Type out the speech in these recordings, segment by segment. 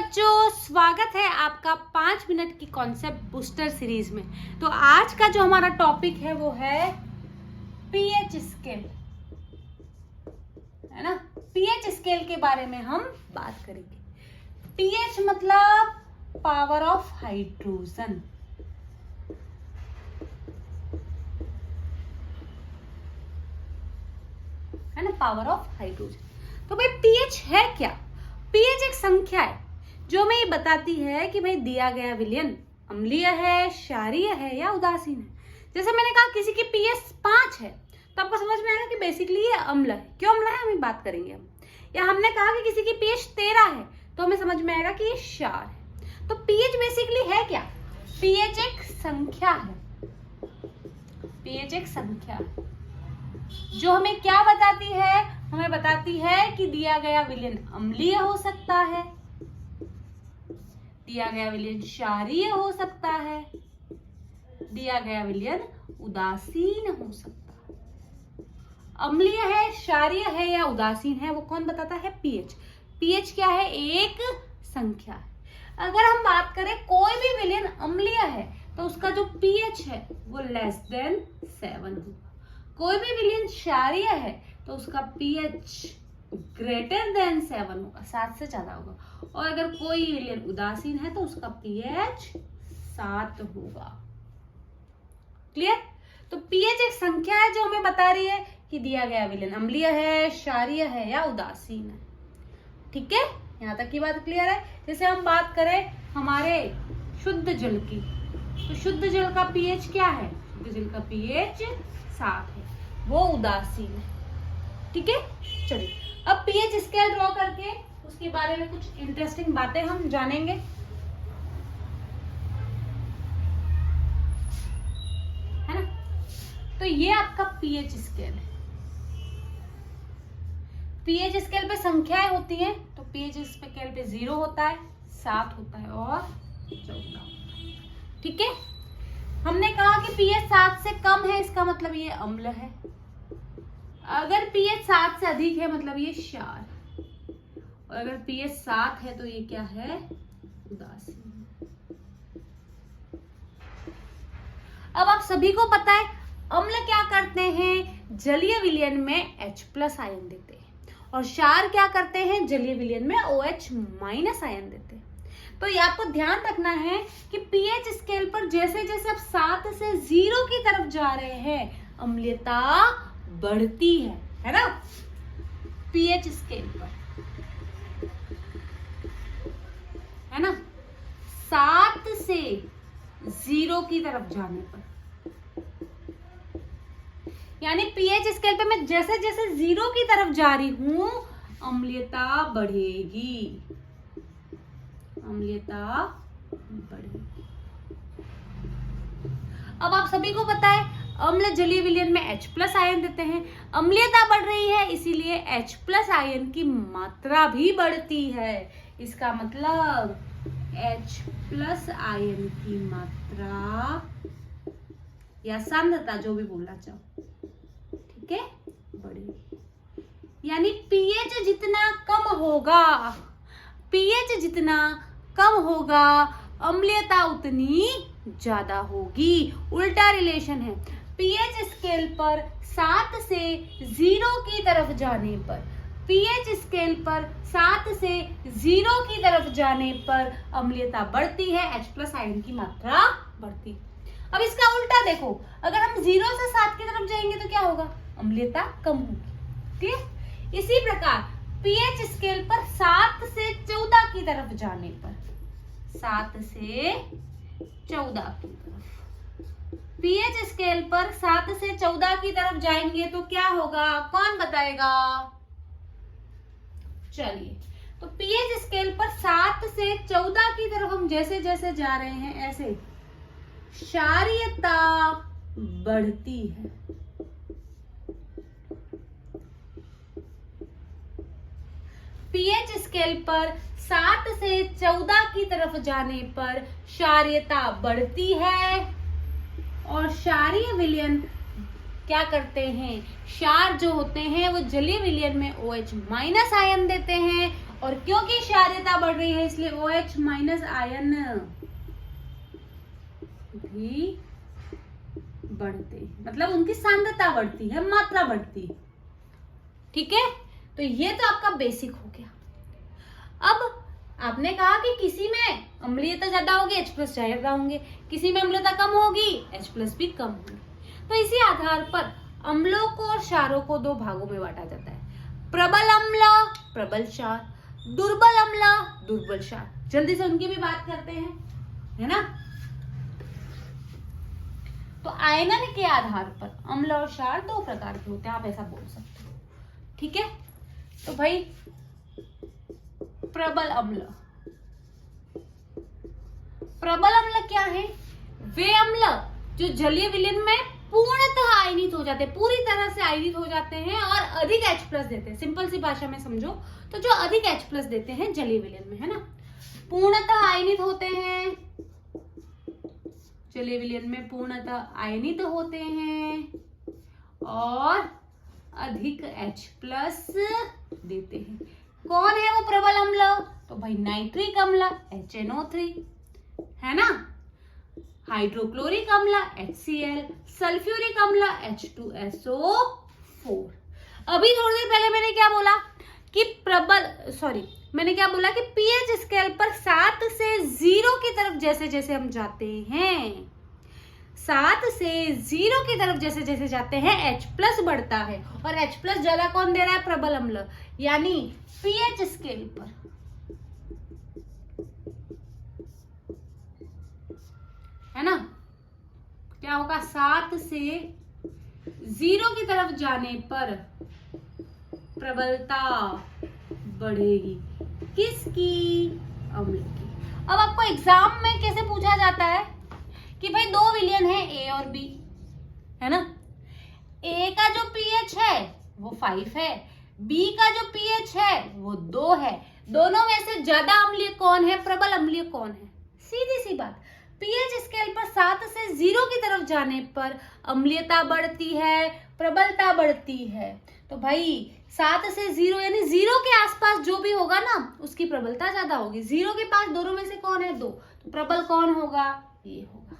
बच्चों, स्वागत है आपका 5 मिनट की कॉन्सेप्ट बूस्टर सीरीज में। तो आज का जो हमारा टॉपिक है वो है पीएच स्केल, है ना। पीएच स्केल के बारे में हम बात करेंगे। पीएच मतलब पावर ऑफ हाइड्रोजन, है ना, पावर ऑफ हाइड्रोजन। तो भाई पीएच है क्या? पीएच एक संख्या है जो हमें ये बताती है कि भाई दिया गया विलयन अम्लीय है, क्षारीय है या उदासीन है। जैसे मैंने कहा किसी की पीएच 5 है तो आपको समझ में आएगा कि बेसिकली ये अम्ल है। क्यों अम्ल है हम बात करेंगे हम। या हमने कहा कि किसी की पीएच 13 है तो हमें समझ में आएगा कि ये क्षार है। तो पीएच बेसिकली है क्या? पीएच एक संख्या है। पीएच एक संख्या है जो हमें क्या बताती है? हमें बताती है कि दिया गया विलयन अम्लीय हो सकता है, दिया गया विलयन क्षारीय हो सकता है, दिया गया विलयन उदासीन हो सकता है। अम्लीय है, क्षारीय है या उदासीन है वो कौन बताता है? पीएच। पीएच क्या है? एक संख्या है। अगर हम बात करें कोई भी विलयन अम्लीय है तो उसका जो पीएच है वो लेस देन 7 होगा। कोई भी विलयन क्षारीय है तो उसका पीएच ग्रेटर देन 7 होगा, 7 से ज्यादा होगा। और अगर कोई विलयन उदासीन है तो उसका पीएच 7 होगा। क्लियर? तो पीएच एक संख्या है जो हमें बता रही है कि दिया गया विलयन अम्लीय है, क्षारीय है या उदासीन है। ठीक है, यहां तक की बात क्लियर है। जैसे हम बात करें हमारे शुद्ध जल की, तो शुद्ध जल का पीएच क्या है? शुद्ध जल का पीएच 7 है, वो उदासीन है। ठीक है, चलिए अब पीएच स्केल ड्रॉ करके उसके बारे में कुछ इंटरेस्टिंग बातें हम जानेंगे। है ना, तो ये आपका पीएच स्केल है। पीएच स्केल पे संख्याएं होती हैं तो पीएच स्केल पे 0 होता है, 7 होता है और 14 होता है। ठीक है, हमने कहा कि पीएच 7 से कम है, इसका मतलब ये अम्ल है। अगर पीएच 7 से अधिक है मतलब ये क्षार, और अगर पीएच 7 है तो ये क्या है? उदासीन। अब आप सभी को पता है अम्ल क्या करते हैं? जलीय विलयन में H+ आयन देते हैं, और क्षार क्या करते हैं? जलीय विलयन में OH- आयन देते हैं। तो ये आपको ध्यान रखना है कि पीएच स्केल पर जैसे जैसे आप 7 से 0 की तरफ जा रहे हैं अम्लीयता बढ़ती है ना। पीएच स्केल पर, है ना, 7 से 0 की तरफ जाने पर, यानी पीएच स्केल पे मैं जैसे जैसे 0 की तरफ जा रही हूं अम्लीयता बढ़ेगी, अम्लीयता बढ़ेगी। अब आप सभी को पता है अम्ल जलीय विलयन में H+ आयन देते हैं। अम्लीयता बढ़ रही है इसीलिए H+ आयन की मात्रा भी बढ़ती है। इसका मतलब H+ आयन की मात्रा या सांद्रता, जो भी बोलना चाहो, ठीक है, बढ़ेगी। यानी पीएच जितना कम होगा, पीएच जितना कम होगा अम्लीयता उतनी ज्यादा होगी। उल्टा रिलेशन है। पीएच स्केल पर 7 से 0 की तरफ जाने पर, पीएच स्केल पर 7 से 0 की तरफ जाने पर अम्लीयता बढ़ती है, H+ आयन की मात्रा बढ़ती है। अब इसका उल्टा देखो, अगर हम 0 से 7 की तरफ जाएंगे तो क्या होगा? अम्लीयता कम होगी। ठीक है, इसी प्रकार पीएच स्केल पर 7 से 14 की तरफ जाने पर, 7 से 14 की तरफ, पीएच स्केल पर 7 से 14 की तरफ जाएंगे तो क्या होगा? कौन बताएगा? चलिए, तो पीएच स्केल पर 7 से 14 की तरफ हम जैसे जैसे जा रहे हैं ऐसे क्षारीयता बढ़ती है। पीएच स्केल पर 7 से 14 की तरफ जाने पर क्षारीयता बढ़ती है, और क्षारीय विलयन क्या करते हैं? क्षार जो होते हैं वो जलीय विलयन में OH- आयन देते हैं, और क्योंकि क्षारीयता बढ़ रही है इसलिए OH माइनस आयन भी बढ़ते, मतलब उनकी सांद्रता बढ़ती है, मात्रा बढ़ती है। ठीक है, तो ये तो आपका बेसिक हो गया। अब आपने कहा कि किसी में अम्लीयता ज्यादा होगी, H+ ज्यादा होंगे, किसी में अम्लता कम होगी, H+ भी कम होगी। तो इसी आधार पर अम्लों को और क्षारों को दो भागों में बांटा जाता है, प्रबल अम्ल, प्रबल क्षार, दुर्बल अम्ल, दुर्बल क्षार। जल्दी से उनकी भी बात करते हैं, है ना। तो आयनन के आधार पर अम्ल और क्षार दो प्रकार के होते हैं, आप ऐसा बोल सकते हो। ठीक है, तो भाई प्रबल अम्ल, प्रबल अम्ल क्या है? वे अम्ल जो जलीय विलयन में पूर्णतः आयनित हो जाते हैं, पूरी तरह से आयनित हो जाते हैं और अधिक H+ देते हैं। सिंपल सी भाषा में समझो तो जो अधिक H+ देते हैं जलीय विलयन में, है ना, पूर्णतः आयनित होते हैं, जलीय विलयन में पूर्णतः आयनित होते हैं और अधिक H+ देते हैं। कौन है वो प्रबल अम्ल? तो भाई नाइट्रिक अम्ल HNO3, है ना, हाइड्रोक्लोरिक अम्ल HCl, सल्फ्यूरिक अम्ल H2SO4। अभी थोड़ी देर पहले मैंने क्या बोला कि मैंने क्या बोला कि pH स्केल पर 7 से 0 की तरफ जैसे जैसे हम जाते हैं, 7 से 0 की तरफ जैसे जैसे जाते हैं H+ बढ़ता है। और H+ ज्यादा कौन दे रहा है? प्रबल अम्ल। यानी pH स्केल पर है ना, क्या होगा? 7 से 0 की तरफ जाने पर प्रबलता बढ़ेगी, किसकी? अम्ल की। अब आपको एग्जाम में कैसे पूछा जाता है कि भाई दो विलयन है A और B, है ना, A का जो pH है वो 5 है, B का जो pH है वो 2 है, दोनों में से ज्यादा अम्लीय कौन है? प्रबल अम्लीय कौन है? सीधी सी बात, pH स्केल पर 7 से 0 की तरफ जाने पर अम्लीयता बढ़ती है, प्रबलता बढ़ती है। तो भाई 7 से 0 यानी 0 के आसपास जो भी होगा ना उसकी प्रबलता ज्यादा होगी। 0 के पास दोनों में से कौन है? 2, तो प्रबल कौन होगा? ये होगा।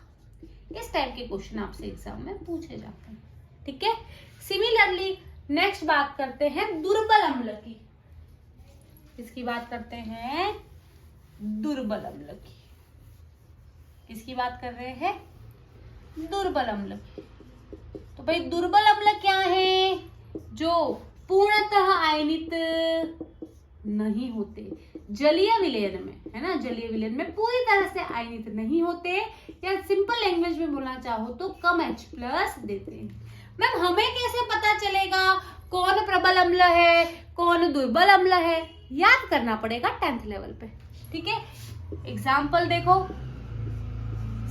इस टाइप के क्वेश्चन आपसे एग्जाम में पूछे जाते हैं। ठीक है, सिमिलरली नेक्स्ट बात करते हैं दुर्बल अम्ल की। किसकी बात करते हैं? दुर्बल अम्ल की। किसकी बात कर रहे हैं? दुर्बल अम्ल की। तो भाई दुर्बल अम्ल क्या है? जो पूर्णतः आयनित नहीं होते, जलीय विलयन में, है ना, जलीय विलयन में पूरी तरह से आयनित नहीं होते, या सिंपल लैंग्वेज में बोलना चाहो तो कम H+ देते हैं। मैम हमें कैसे पता चलेगा कौन प्रबल अम्ल है, कौन दुर्बल अम्ल है? याद करना पड़ेगा 10th लेवल पे। ठीक है, एग्जाम्पल देखो,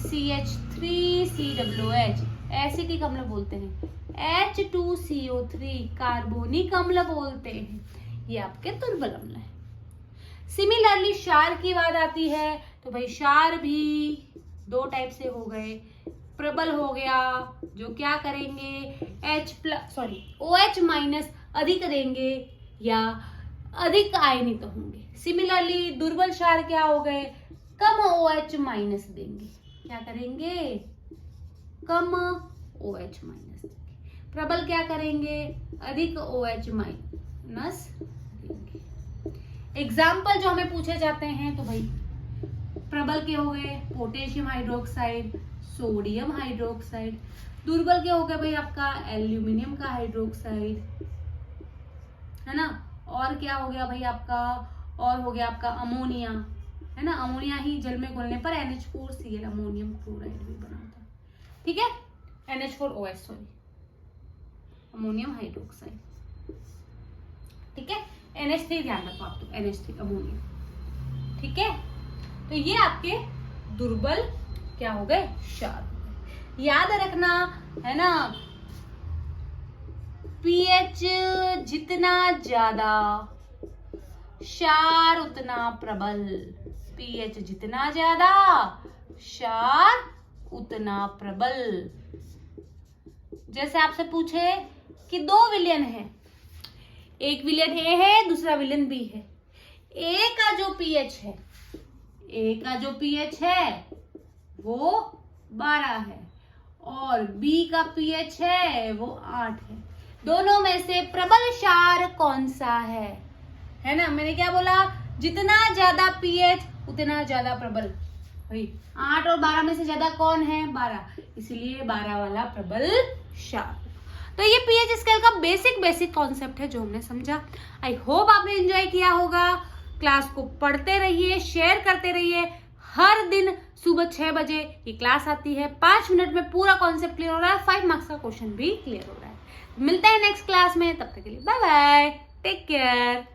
CH3COOH एसिटिक अम्ल बोलते हैं, H2CO3 कार्बोनिक अम्ल बोलते हैं, ये आपके दुर्बल अम्ल है। सिमिलरली क्षार की बात आती है तो भाई क्षार भी दो टाइप से हो गए, प्रबल हो गया जो क्या करेंगे OH माइनस अधिक देंगे या अधिक आयनित होंगे। सिमिलरली दुर्बल क्षार क्या हो गए? कम OH माइनस देंगे, क्या करेंगे? कम OH माइनस देंगे। प्रबल क्या करेंगे? अधिक OH माइनस देंगे। एग्जाम्पल जो हमें पूछे जाते हैं तो भाई प्रबल के हो गए पोटेशियम हाइड्रोक्साइड, सोडियम हाइड्रोक्साइड। दुर्बल के हो गए भाई आपका एल्यूमिनियम का हाइड्रोक्साइड, है ना, और क्या हो गया भाई आपका? और हो गया आपका अमोनिया, है ना, अमोनिया ही जल में घुलने पर NH4Cl अमोनियम क्लोराइड भी बनाता है। ठीक है, NH4OH अमोनियम हाइड्रोक्साइड। ठीक है, NH3 ध्यान रखो आप, तो NH3 अमोनियम। ठीक है, तो ये आपके दुर्बल क्या हो गए? क्षार हो गए। याद रखना, है ना, pH जितना ज्यादा क्षार उतना प्रबल, pH जितना ज्यादा क्षार उतना प्रबल। जैसे आपसे पूछे कि दो विलयन है, एक विलयन A है दूसरा विलयन B है, ए का जो पीएच है, ए का जो पीएच है वो 12 है और बी का पीएच है वो 8 है। दोनों में से प्रबल क्षार कौन सा है ना? मैंने क्या बोला? जितना ज्यादा पीएच उतना ज्यादा प्रबल। भाई 8 और 12 में से ज्यादा कौन है? 12, इसलिए 12 वाला प्रबल क्षार। तो ये पीएच स्केल का बेसिक कॉन्सेप्ट है जो हमने समझा। आई होप आपने एंजॉय किया होगा। क्लास को पढ़ते रहिए, शेयर करते रहिए। हर दिन सुबह 6 बजे ये क्लास आती है। 5 मिनट में पूरा कॉन्सेप्ट क्लियर हो रहा है, 5 मार्क्स का क्वेश्चन भी क्लियर हो रहा है। मिलते हैं नेक्स्ट क्लास में, तब तक के लिए बाय बाय, टेक केयर।